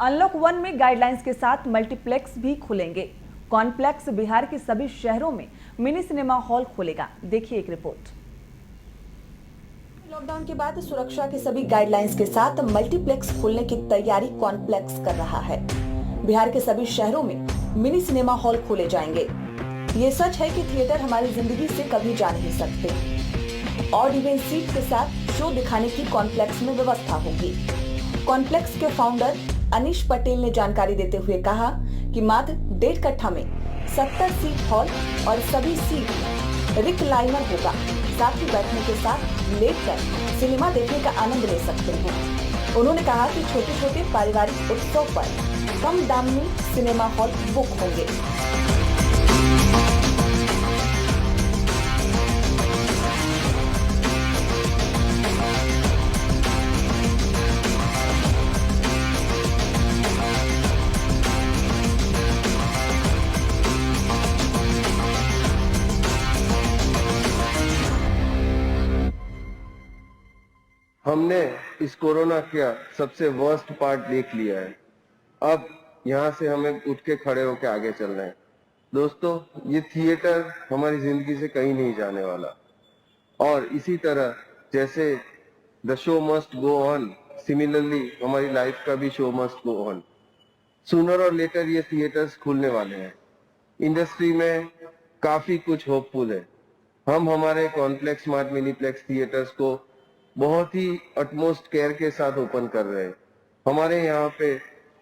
Unlock 1 में guidelines के साथ मल्टीप्लेक्स भी खुलेंगे। कॉम्प्लेक्स बिहार के सभी शहरों में मिनी सिनेमा हॉल खुलेगा। देखिए एक रिपोर्ट। लॉकडाउन के बाद सुरक्षा के सभी गाइडलाइंस के साथ मल्टीप्लेक्स खोलने की तैयारी कॉम्प्लेक्स कर रहा है। बिहार के सभी शहरों में मिनी सिनेमा हॉल खोले जाएंगे। ये सच है कि थिएटर हमारी जिंदगी से कभी जा नहीं सकते। ऑड इवन सीट के साथ शो दिखाने की कॉम्प्लेक्स में व्यवस्था होगी। कॉम्प्लेक्स के फाउंडर अनीश पटेल ने जानकारी देते हुए कहा कि मात्र 1.5 कट्ठा में 70 सीट हॉल और सभी सीट रिक्लाइनर होगा। साथ ही बैठने के साथ लेटकर सिनेमा देखने का आनंद ले सकते हैं। उन्होंने कहा कि छोटे छोटे पारिवारिक उत्सव पर कम दाम में सिनेमा हॉल बुक होंगे। हमने इस कोरोना का सबसे वर्स्ट पार्ट देख लिया है। अब यहाँ से हमें उठ के खड़े होकर आगे चलना है। दोस्तों, ये थिएटर हमारी जिंदगी से कहीं नहीं जाने वाला। और इसी तरह जैसे the show must go on, similarly हमारी लाइफ का भी show must go on. Sooner और लेटर ये थिएटर्स खुलने वाले हैं। इंडस्ट्री में काफी कुछ होपफुल है। हम हमारे कॉम्प्लेक्स स्मार्ट मिनीप्लेक्स थिएटर्स को बहुत ही अटमोस्ट केयर के साथ ओपन कर रहे हैं। हमारे यहाँ पे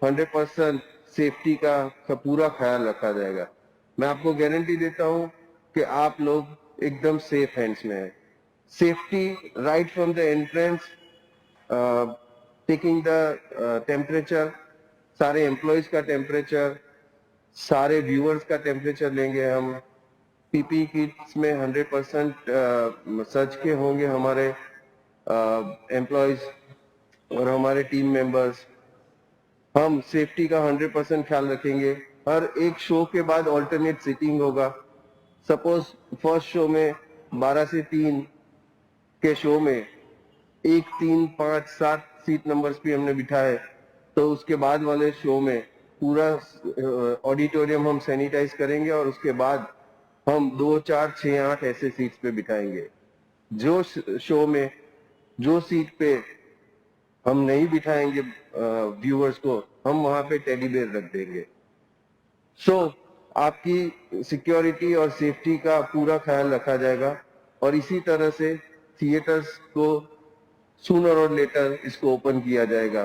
100% सेफ्टी का पूरा ख्याल रखा जाएगा। मैं आपको गारंटी देता हूँ कि आप लोग एकदम सेफ हैंड्स में हैं। Safety right from the entrance, taking the temperature, सारे एम्प्लॉयज का टेम्परेचर, सारे व्यूअर्स का टेम्परेचर लेंगे हम। पीपी किट्स में 100% सच के होंगे हमारे एम्प्लॉयज और हमारे टीम मेंबर्स। हम सेफ्टी का 100% ख्याल रखेंगे। हर एक शो के बाद ऑल्टरनेट सीटिंग होगा। सपोज फर्स्ट शो में 12 से 3 के शो में 1, 3, 5, 7 सीट नंबर्स भी हमने बिठाए, तो उसके बाद वाले शो में पूरा ऑडिटोरियम हम सैनिटाइज करेंगे और उसके बाद हम 2, 4, 6, 8 ऐसे सीट्स पे बिठाएंगे। जो शो में जो सीट पे हम नहीं बिठाएंगे व्यूअर्स को, हम वहां पे टेडी बेयर रख देंगे। सो आपकी सिक्योरिटी और सेफ्टी का पूरा ख्याल रखा जाएगा और इसी तरह से थिएटर्स को सूनर और लेटर इसको ओपन किया जाएगा।